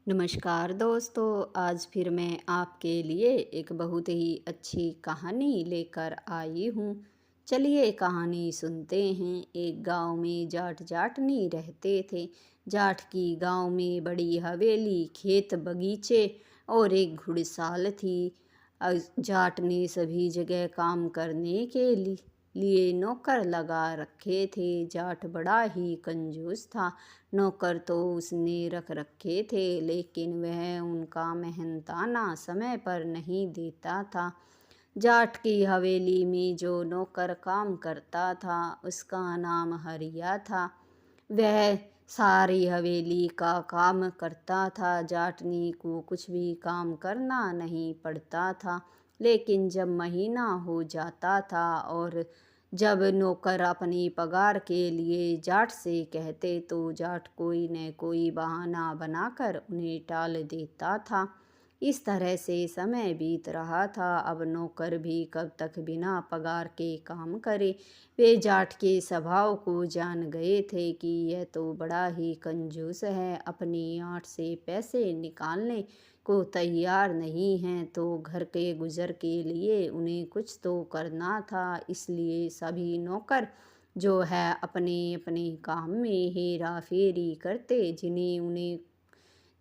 नमस्कार दोस्तों, आज फिर मैं आपके लिए एक बहुत ही अच्छी कहानी लेकर आई हूँ। चलिए कहानी सुनते हैं। एक गांव में जाट जाटनी रहते थे। जाट की गांव में बड़ी हवेली, खेत, बगीचे और एक घुड़साल थी। जाट ने सभी जगह काम करने के लिए नौकर लगा रखे थे। जाट बड़ा ही कंजूस था। नौकर तो उसने रख रखे थे, लेकिन वह उनका मेहनताना समय पर नहीं देता था। जाट की हवेली में जो नौकर काम करता था, उसका नाम हरिया था। वह सारी हवेली का काम करता था। जाटनी को कुछ भी काम करना नहीं पड़ता था, लेकिन जब महीना हो जाता था और जब नौकर अपनी पगार के लिए जाट से कहते, तो जाट कोई न कोई बहाना बनाकर उन्हें टाल देता था। इस तरह से समय बीत रहा था। अब नौकर भी कब तक बिना पगार के काम करे। वे जाट के स्वभाव को जान गए थे कि यह तो बड़ा ही कंजूस है, अपनी आंट से पैसे निकालने को तैयार नहीं है, तो घर के गुजर के लिए उन्हें कुछ तो करना था। इसलिए सभी नौकर जो है अपने अपने काम में हेरा फेरी करते,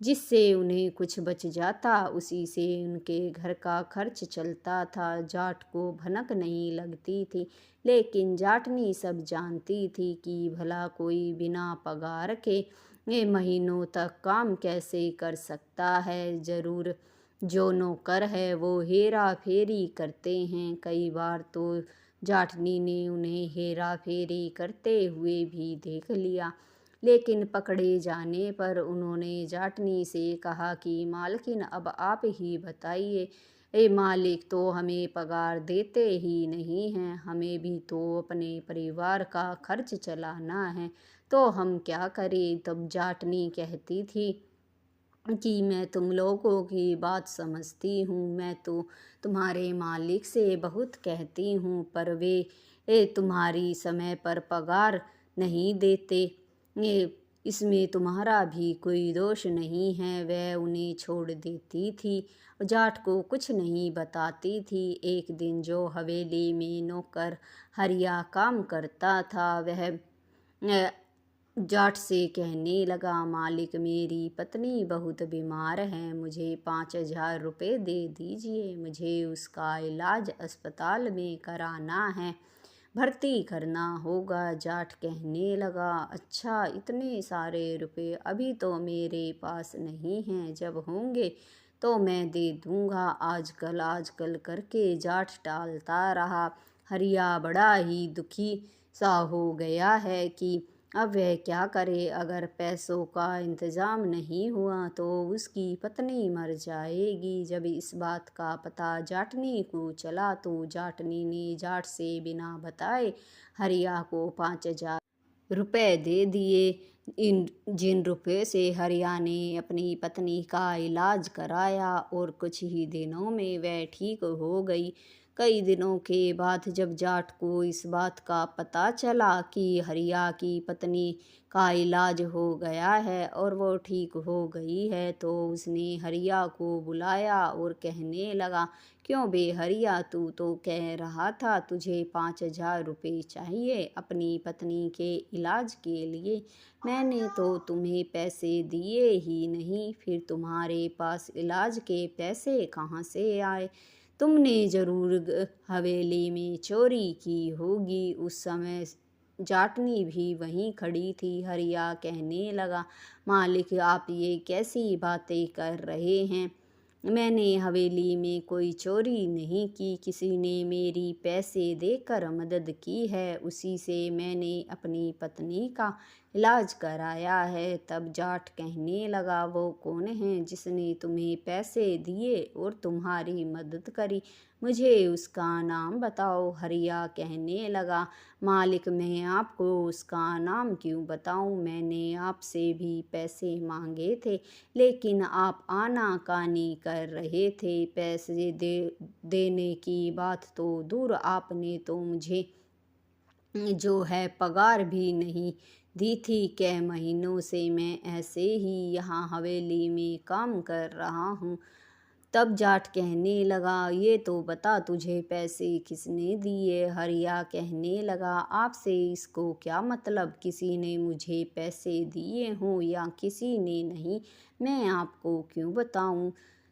जिससे उन्हें कुछ बच जाता, उसी से उनके घर का खर्च चलता था। जाट को भनक नहीं लगती थी, लेकिन जाटनी सब जानती थी कि भला कोई बिना पगार के ये महीनों तक काम कैसे कर सकता है। जरूर जो नौकर है वो हेरा फेरी करते हैं। कई बार तो जाटनी ने उन्हें हेरा फेरी करते हुए भी देख लिया, लेकिन पकड़े जाने पर उन्होंने जाटनी से कहा कि मालकिन, अब आप ही बताइए। मालिक तो हमें पगार देते ही नहीं हैं, हमें भी तो अपने परिवार का खर्च चलाना है, तो हम क्या करें। तब जाटनी कहती थी कि मैं तुम लोगों की बात समझती हूँ। मैं तो तुम्हारे मालिक से बहुत कहती हूँ, पर वे तुम्हारी समय पर पगार नहीं देते। ये इसमें तुम्हारा भी कोई दोष नहीं है। वह उन्हें छोड़ देती थी, जाट को कुछ नहीं बताती थी। एक दिन जो हवेली में नौकर हरिया काम करता था, वह जाट से कहने लगा, मालिक, मेरी पत्नी बहुत बीमार है, मुझे 5,000 रुपये दे दीजिए। मुझे उसका इलाज अस्पताल में कराना है, भर्ती करना होगा। जाट कहने लगा, अच्छा, इतने सारे रुपए अभी तो मेरे पास नहीं हैं, जब होंगे तो मैं दे दूंगा। आजकल आजकल करके जाट टालता रहा। हरिया बड़ा ही दुखी सा हो गया है कि अब वह क्या करे। अगर पैसों का इंतज़ाम नहीं हुआ तो उसकी पत्नी मर जाएगी। जब इस बात का पता जाटनी को चला, तो जाटनी ने जाट से बिना बताए हरिया को 5,000 रुपये दे दिए। इन जिन रुपये से हरिया ने अपनी पत्नी का इलाज कराया और कुछ ही दिनों में वह ठीक हो गई। कई दिनों के बाद जब जाट को इस बात का पता चला कि हरिया की पत्नी का इलाज हो गया है और वो ठीक हो गई है, तो उसने हरिया को बुलाया और कहने लगा, क्यों बे हरिया, तू तो कह रहा था तुझे 5,000 रुपये चाहिए अपनी पत्नी के इलाज के लिए। मैंने तो तुम्हें पैसे दिए ही नहीं, फिर तुम्हारे पास इलाज के पैसे कहाँ से आए। तुमने जरूर हवेली में चोरी की होगी। उस समय जाटनी भी वहीं खड़ी थी। हरिया कहने लगा, मालिक, आप ये कैसी बातें कर रहे हैं। मैंने हवेली में कोई चोरी नहीं की, किसी ने मेरी पैसे देकर मदद की है, उसी से मैंने अपनी पत्नी का इलाज कराया है। तब जाट कहने लगा, वो कौन है जिसने तुम्हें पैसे दिए और तुम्हारी मदद करी, मुझे उसका नाम बताओ। हरिया कहने लगा, मालिक, मैं आपको उसका नाम क्यों बताऊं। मैंने आपसे भी पैसे मांगे थे, लेकिन आप आनाकानी कर रहे थे। पैसे देने की बात तो दूर, आपने तो मुझे जो है पगार भी नहीं दी थी। कई महीनों से मैं ऐसे ही यहाँ हवेली में काम कर रहा हूँ। तब जाट कहने लगा, ये तो बता तुझे पैसे किसने दिए। हरिया कहने लगा, आपसे इसको क्या मतलब, किसी ने मुझे पैसे दिए हों या किसी ने नहीं, मैं आपको क्यों बताऊं।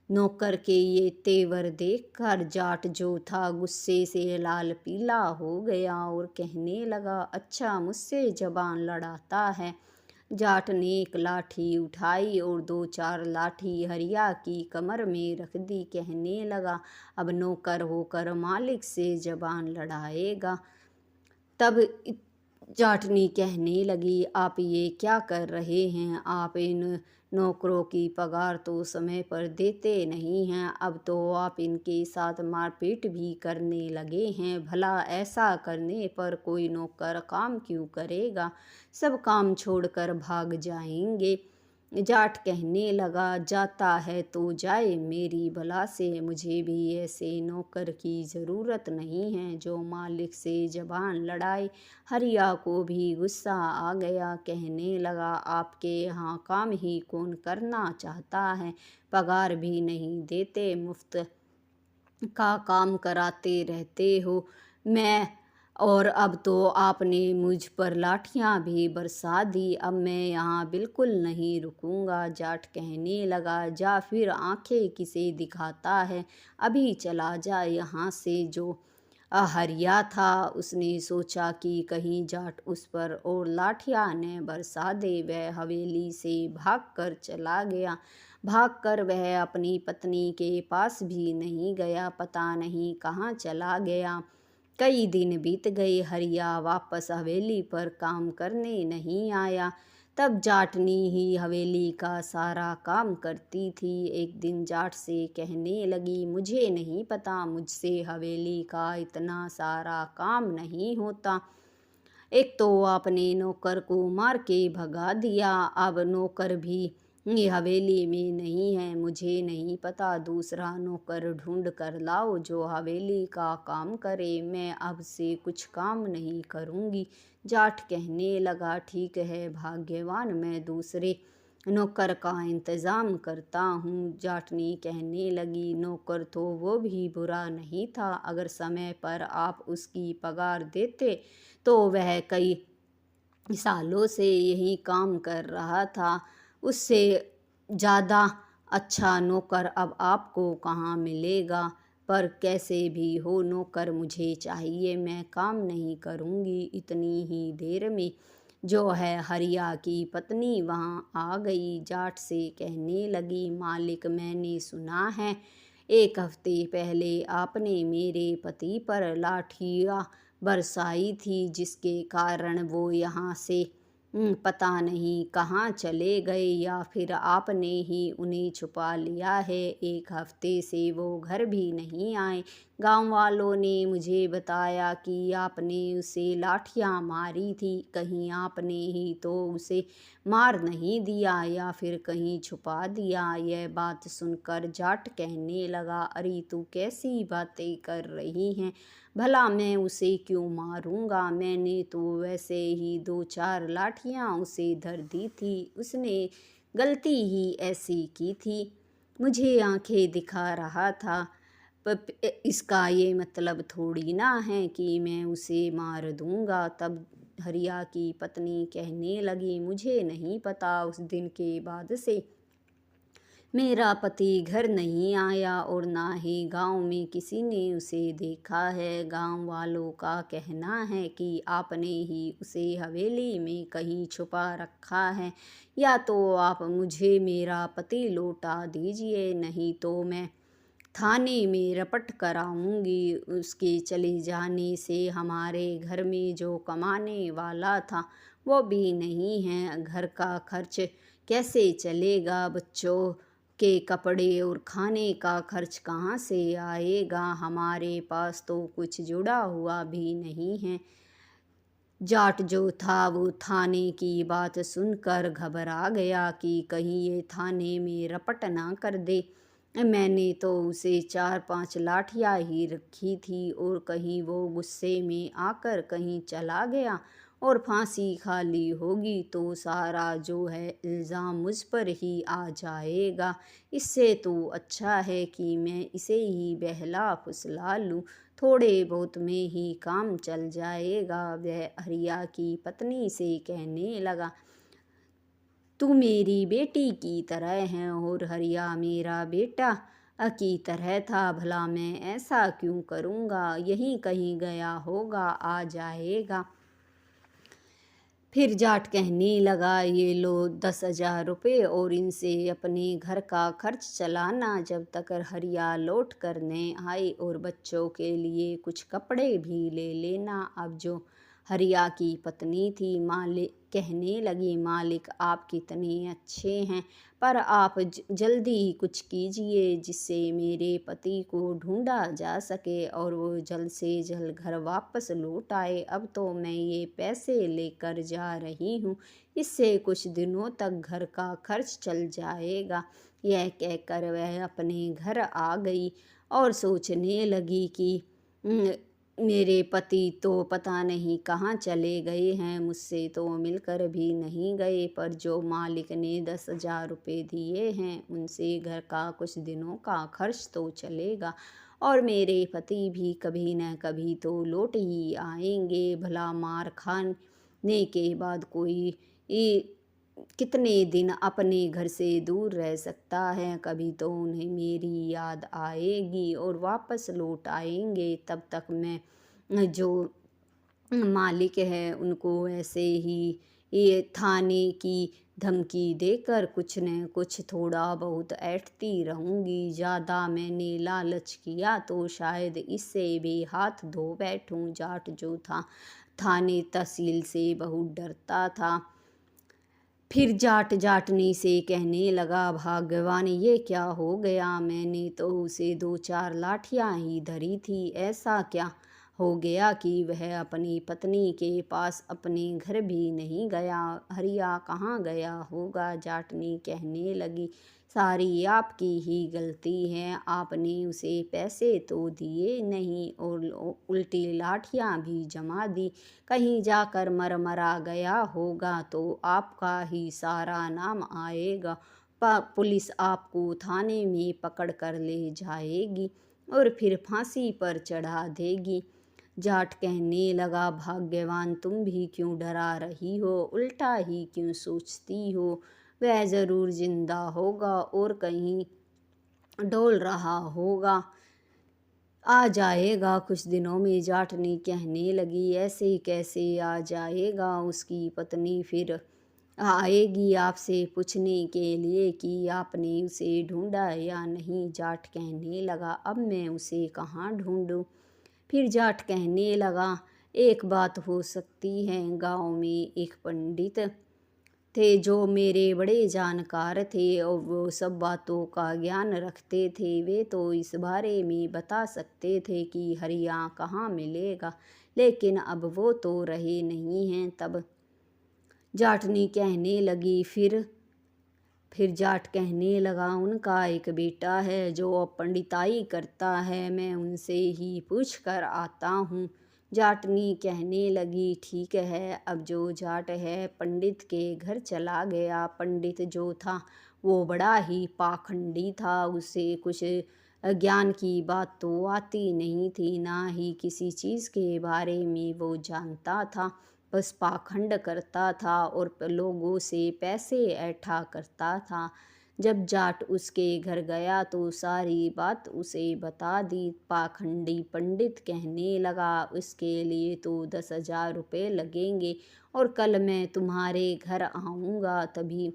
नौकर के ये तेवर देखकर जाट जो था गुस्से से लाल पीला हो गया और कहने लगा, अच्छा मुझसे जबान लड़ाता है। जाट ने एक लाठी उठाई और 2-4 लाठी हरिया की कमर में रख दी। कहने लगा, अब नौकर होकर मालिक से जबान लड़ाएगा। तब जाटनी कहने लगी, आप ये क्या कर रहे हैं, आप इन नौकरों की पगार तो समय पर देते नहीं हैं, अब तो आप इनके साथ मारपीट भी करने लगे हैं। भला ऐसा करने पर कोई नौकर काम क्यों करेगा, सब काम छोड़कर भाग जाएंगे। जाट कहने लगा, जाता है तो जाए, मेरी भला से मुझे भी ऐसे नौकर की ज़रूरत नहीं है जो मालिक से जबान लड़ाए। हरिया को भी गुस्सा आ गया। कहने लगा, आपके यहाँ काम ही कौन करना चाहता है, पगार भी नहीं देते, मुफ्त का काम कराते रहते हो। मैं और अब तो आपने मुझ पर लाठियां भी बरसा दी, अब मैं यहाँ बिल्कुल नहीं रुकूंगा। जाट कहने लगा, जा फिर आंखें किसे दिखाता है, अभी चला जा यहाँ से। जो हरिया था उसने सोचा कि कहीं जाट उस पर और लाठियां न बरसा दे। वह हवेली से भागकर चला गया। भागकर वह अपनी पत्नी के पास भी नहीं गया, पता नहीं कहाँ चला गया। कई दिन बीत गए, हरिया वापस हवेली पर काम करने नहीं आया। तब जाटनी ही हवेली का सारा काम करती थी। एक दिन जाट से कहने लगी, मुझे नहीं पता, मुझसे हवेली का इतना सारा काम नहीं होता। एक तो आपने नौकर को मार के भगा दिया, अब नौकर भी ये हवेली में नहीं है, मुझे नहीं पता, दूसरा नौकर ढूंढ कर लाओ जो हवेली का काम करे, मैं अब से कुछ काम नहीं करूँगी। जाट कहने लगा, ठीक है भाग्यवान, मैं दूसरे नौकर का इंतज़ाम करता हूँ। जाटनी कहने लगी, नौकर तो वो भी बुरा नहीं था, अगर समय पर आप उसकी पगार देते तो वह कई सालों से यही काम कर रहा था। उससे ज़्यादा अच्छा नौकर अब आपको कहाँ मिलेगा। पर कैसे भी हो नौकर मुझे चाहिए, मैं काम नहीं करूँगी। इतनी ही देर में जो है हरिया की पत्नी वहाँ आ गई। जाट से कहने लगी, मालिक मैंने सुना है 1 हफ्ते पहले आपने मेरे पति पर लाठियाँ बरसाई थी, जिसके कारण वो यहाँ से पता नहीं कहाँ चले गए या फिर आपने ही उन्हें छुपा लिया है। 1 हफ्ते से वो घर भी नहीं आए। गांव वालों ने मुझे बताया कि आपने उसे लाठियाँ मारी थी, कहीं आपने ही तो उसे मार नहीं दिया या फिर कहीं छुपा दिया। यह बात सुनकर जाट कहने लगा, अरे तू कैसी बातें कर रही हैं, भला मैं उसे क्यों मारूंगा, मैंने तो वैसे ही 2-4 लाठियाँ उसे धर दी थी, उसने गलती ही ऐसी की थी, मुझे आंखें दिखा रहा था। इसका ये मतलब थोड़ी ना है कि मैं उसे मार दूंगा। तब हरिया की पत्नी कहने लगी, मुझे नहीं पता, उस दिन के बाद से मेरा पति घर नहीं आया और ना ही गांव में किसी ने उसे देखा है। गांव वालों का कहना है कि आपने ही उसे हवेली में कहीं छुपा रखा है, या तो आप मुझे मेरा पति लौटा दीजिए, नहीं तो मैं थाने में रपट कराऊंगी। उसके चले जाने से हमारे घर में जो कमाने वाला था वो भी नहीं है, घर का खर्च कैसे चलेगा, बच्चों के कपड़े और खाने का खर्च कहाँ से आएगा, हमारे पास तो कुछ जुड़ा हुआ भी नहीं है। जाट जो था वो थाने की बात सुनकर घबरा गया कि कहीं ये थाने में रपट ना कर दे। मैंने तो उसे 4-5 लाठियाँ ही रखी थी और कहीं वो गुस्से में आकर कहीं चला गया और फांसी खाली होगी तो सारा जो है इल्ज़ाम मुझ पर ही आ जाएगा। इससे तो अच्छा है कि मैं इसे ही बहला फुसला लूँ, थोड़े बहुत में ही काम चल जाएगा। वह हरिया की पत्नी से कहने लगा, तू मेरी बेटी की तरह है और हरिया मेरा बेटा की तरह था। भला मैं ऐसा क्यों करूँगा? यहीं कहीं गया होगा, आ जाएगा। फिर जाट कहने लगा, ये लो 10,000 रुपये और इनसे अपने घर का खर्च चलाना जब तक हरिया लौट कर न आए, और बच्चों के लिए कुछ कपड़े भी ले लेना। अब जो हरिया की पत्नी थी मालिक कहने लगी, मालिक आप कितने अच्छे हैं, पर आप जल्दी कुछ कीजिए जिससे मेरे पति को ढूंढा जा सके और वो जल्द से जल्द घर वापस लौट आए। अब तो मैं ये पैसे लेकर जा रही हूँ, इससे कुछ दिनों तक घर का खर्च चल जाएगा। यह कहकर वह अपने घर आ गई और सोचने लगी कि मेरे पति तो पता नहीं कहाँ चले गए हैं, मुझसे तो मिलकर भी नहीं गए, पर जो मालिक ने 10,000 रुपये दिए हैं उनसे घर का कुछ दिनों का खर्च तो चलेगा और मेरे पति भी कभी न कभी तो लौट ही आएंगे। भला मार खाने के बाद कोई कितने दिन अपने घर से दूर रह सकता है? कभी तो उन्हें मेरी याद आएगी और वापस लौट आएंगे। तब तक मैं जो मालिक है उनको ऐसे ही ये थाने की धमकी देकर कुछ न कुछ थोड़ा बहुत ऐंठती रहूँगी। ज़्यादा मैंने लालच किया तो शायद इससे भी हाथ धो बैठूँ। जाट जो था थाने तहसील से बहुत डरता था। फिर जाट जाटनी से कहने लगा, भगवान ये क्या हो गया? मैंने तो उसे 2-4 लाठियाँ ही धरी थी, ऐसा क्या हो गया कि वह अपनी पत्नी के पास अपने घर भी नहीं गया? हरिया कहाँ गया होगा? जाटनी कहने लगी, सारी आपकी ही गलती है, आपने उसे पैसे तो दिए नहीं और उल्टी लाठियाँ भी जमा दी। कहीं जाकर मर मरा गया होगा तो आपका ही सारा नाम आएगा। पुलिस आपको थाने में पकड़ कर ले जाएगी और फिर फांसी पर चढ़ा देगी। जाट कहने लगा, भाग्यवान तुम भी क्यों डरा रही हो, उल्टा ही क्यों सोचती हो? वह ज़रूर जिंदा होगा और कहीं डोल रहा होगा, आ जाएगा कुछ दिनों में। जाटनी कहने लगी, ऐसे कैसे आ जाएगा? उसकी पत्नी फिर आएगी आपसे पूछने के लिए कि आपने उसे ढूंढा या नहीं। जाट कहने लगा, अब मैं उसे कहाँ ढूंढूं? फिर जाट कहने लगा, एक बात हो सकती है। गांव में एक पंडित थे जो मेरे बड़े जानकार थे और वो सब बातों का ज्ञान रखते थे। वे तो इस बारे में बता सकते थे कि हरिया कहाँ मिलेगा, लेकिन अब वो तो रहे नहीं हैं। तब जाटनी कहने लगी, फिर जाट कहने लगा, उनका एक बेटा है जो अब पंडिताई करता है, मैं उनसे ही पूछ कर आता हूँ। जाटनी कहने लगी, ठीक है। अब जो जाट है पंडित के घर चला गया। पंडित जो था वो बड़ा ही पाखंडी था, उसे कुछ ज्ञान की बात तो आती नहीं थी, ना ही किसी चीज़ के बारे में वो जानता था। बस पाखंड करता था और लोगों से पैसे ऐंठा करता था। जब जाट उसके घर गया तो सारी बात उसे बता दी। पाखंडी पंडित कहने लगा, इसके लिए तो 10,000 रुपये लगेंगे और कल मैं तुम्हारे घर आऊँगा, तभी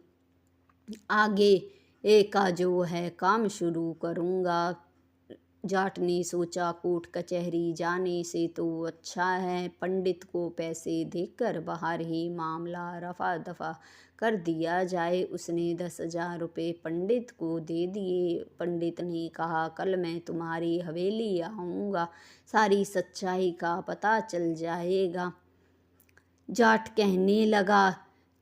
आगे का जो है काम शुरू करूँगा। जाट ने सोचा, कोर्ट कचहरी जाने से तो अच्छा है पंडित को पैसे देकर बाहर ही मामला रफा दफा कर दिया जाए। उसने 10,000 रुपये पंडित को दे दिए। पंडित ने कहा, कल मैं तुम्हारी हवेली आऊँगा, सारी सच्चाई का पता चल जाएगा। जाट कहने लगा,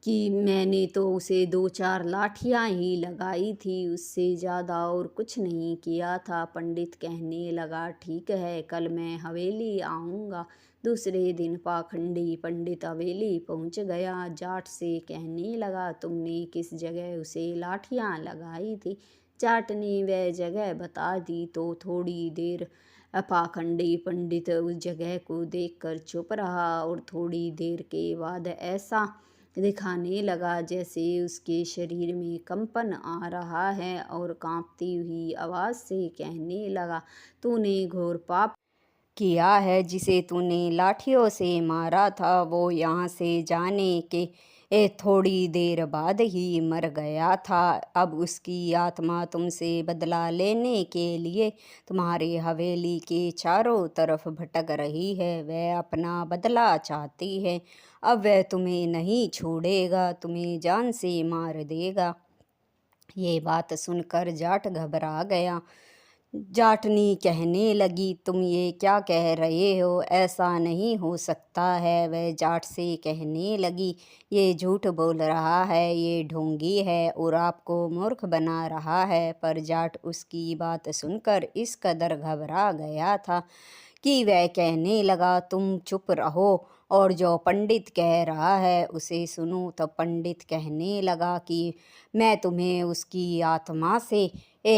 कि मैंने तो उसे 2-4 लाठियाँ ही लगाई थी, उससे ज़्यादा और कुछ नहीं किया था। पंडित कहने लगा, ठीक है, कल मैं हवेली आऊँगा। दूसरे दिन पाखंडी पंडित हवेली पहुँच गया। जाट से कहने लगा, तुमने किस जगह उसे लाठियाँ लगाई थी? जाट ने वह जगह बता दी। तो थोड़ी देर पाखंडी पंडित उस जगह को देखकर चुप रहा और थोड़ी देर के बाद ऐसा दिखाने लगा जैसे उसके शरीर में कंपन आ रहा है और कांपती हुई आवाज़ से कहने लगा, तूने घोर पाप किया है। जिसे तूने लाठियों से मारा था वो यहाँ से जाने के थोड़ी देर बाद ही मर गया था। अब उसकी आत्मा तुमसे बदला लेने के लिए तुम्हारी हवेली के चारों तरफ भटक रही है। वह अपना बदला चाहती है। अब वह तुम्हें नहीं छोड़ेगा, तुम्हें जान से मार देगा। ये बात सुनकर जाट घबरा गया। जाटनी कहने लगी, तुम ये क्या कह रहे हो? ऐसा नहीं हो सकता है। वह जाट से कहने लगी, ये झूठ बोल रहा है, ये ढोंगी है और आपको मूर्ख बना रहा है। पर जाट उसकी बात सुनकर इस कदर घबरा गया था कि वह कहने लगा, तुम चुप रहो और जो पंडित कह रहा है उसे सुनो। तब पंडित कहने लगा कि मैं तुम्हें उसकी आत्मा से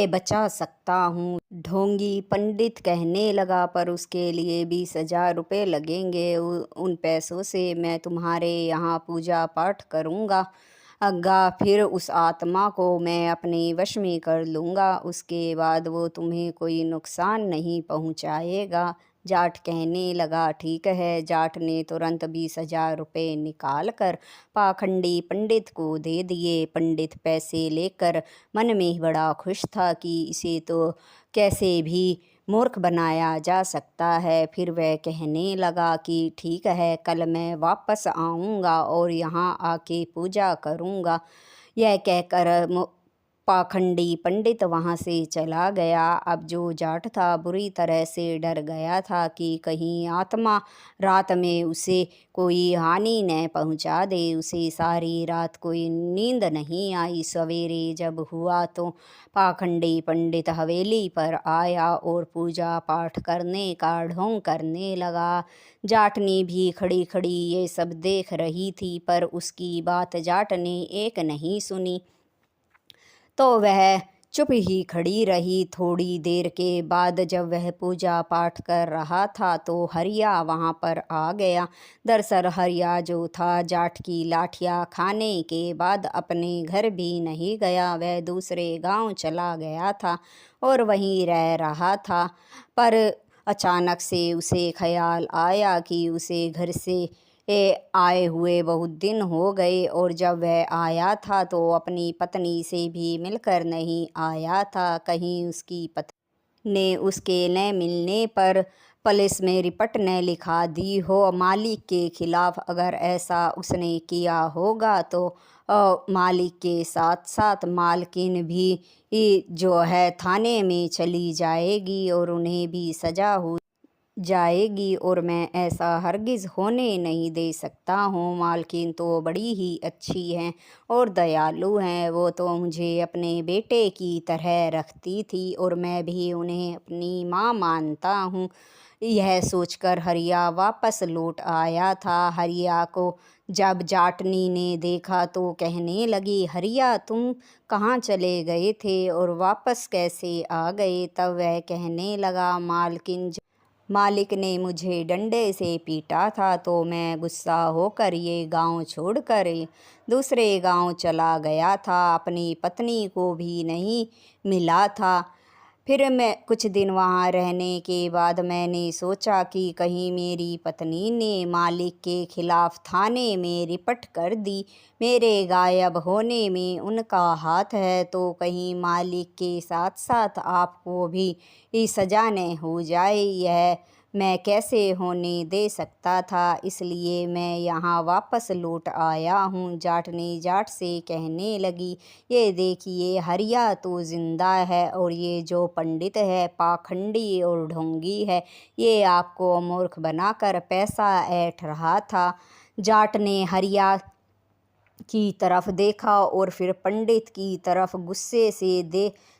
बचा सकता हूँ। ढोंगी पंडित कहने लगा, पर उसके लिए 20,000 रुपये लगेंगे। उन पैसों से मैं तुम्हारे यहाँ पूजा पाठ करूँगा फिर उस आत्मा को मैं अपने वश में कर लूँगा। उसके बाद वो तुम्हें कोई नुकसान नहीं पहुँचाएगा। जाट कहने लगा, ठीक है। जाट ने तुरंत 20,000 रुपये निकाल कर पाखंडी पंडित को दे दिए। पंडित पैसे लेकर मन में बड़ा खुश था कि इसे तो कैसे भी मूर्ख बनाया जा सकता है। फिर वह कहने लगा कि ठीक है, कल मैं वापस आऊँगा और यहाँ आके पूजा करूँगा। यह कहकर पाखंडी पंडित वहाँ से चला गया। अब जो जाट था बुरी तरह से डर गया था कि कहीं आत्मा रात में उसे कोई हानि न पहुँचा दे। उसे सारी रात कोई नींद नहीं आई। सवेरे जब हुआ तो पाखंडी पंडित हवेली पर आया और पूजा पाठ करने का ढोंग करने लगा। जाटनी भी खड़ी खड़ी ये सब देख रही थी, पर उसकी बात जाट ने एक नहीं सुनी। तो वह चुप ही खड़ी रही। थोड़ी देर के बाद जब वह पूजा पाठ कर रहा था तो हरिया वहाँ पर आ गया। दरअसल हरिया जो था जाट की लाठियाँ खाने के बाद अपने घर भी नहीं गया। वह दूसरे गांव चला गया था और वहीं रह रहा था। पर अचानक से उसे ख्याल आया कि उसे घर से आए हुए बहुत दिन हो गए और जब वह आया था तो अपनी पत्नी से भी मिलकर नहीं आया था। कहीं उसकी पत्नी ने उसके न मिलने पर पुलिस में रिपोर्ट न लिखा दी हो मालिक के खिलाफ। अगर ऐसा उसने किया होगा तो मालिक के साथ साथ मालकिन भी जो है थाने में चली जाएगी और उन्हें भी सज़ा हो जाएगी और मैं ऐसा हरगिज़ होने नहीं दे सकता हूँ। मालकिन तो बड़ी ही अच्छी हैं और दयालु हैं। वो तो मुझे अपने बेटे की तरह रखती थी और मैं भी उन्हें अपनी माँ मानता हूँ। यह सोचकर हरिया वापस लौट आया था। हरिया को जब जाटनी ने देखा तो कहने लगी, हरिया तुम कहाँ चले गए थे और वापस कैसे आ गए? तब वह कहने लगा, मालिक ने मुझे डंडे से पीटा था तो मैं गुस्सा होकर ये गांव छोड़कर दूसरे गांव चला गया था। अपनी पत्नी को भी नहीं मिला था। फिर मैं कुछ दिन वहाँ रहने के बाद मैंने सोचा कि कहीं मेरी पत्नी ने मालिक के खिलाफ़ थाने में रिपोर्ट कर दी। मेरे गायब होने में उनका हाथ है तो कहीं मालिक के साथ साथ आपको भी सज़ा न हो जाए। यह मैं कैसे होने दे सकता था, इसलिए मैं यहाँ वापस लौट आया हूँ। जाटनी जाट से कहने लगी, ये देखिए हरिया तो जिंदा है और ये जो पंडित है पाखंडी और ढोंगी है, ये आपको मूर्ख बनाकर पैसा ऐंठ रहा था। जाट ने हरिया की तरफ देखा और फिर पंडित की तरफ गुस्से से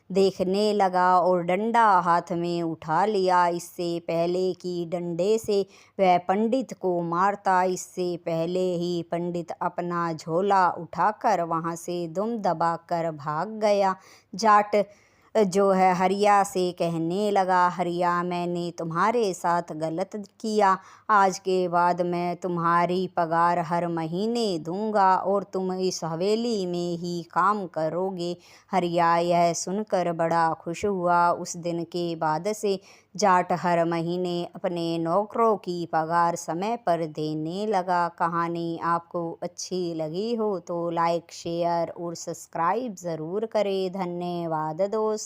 देखने लगा और डंडा हाथ में उठा लिया। इससे पहले कि डंडे से वह पंडित को मारता, इससे पहले ही पंडित अपना झोला उठाकर वहाँ से दुम दबाकर भाग गया। जाट जो है हरिया से कहने लगा, हरिया, मैंने तुम्हारे साथ गलत किया। आज के बाद मैं तुम्हारी पगार हर महीने दूंगा और तुम इस हवेली में ही काम करोगे। हरिया यह सुनकर बड़ा खुश हुआ। उस दिन के बाद से जाट हर महीने अपने नौकरों की पगार समय पर देने लगा। कहानी आपको अच्छी लगी हो तो लाइक, शेयर और सब्सक्राइब ज़रूर करें। धन्यवाद दोस्तों।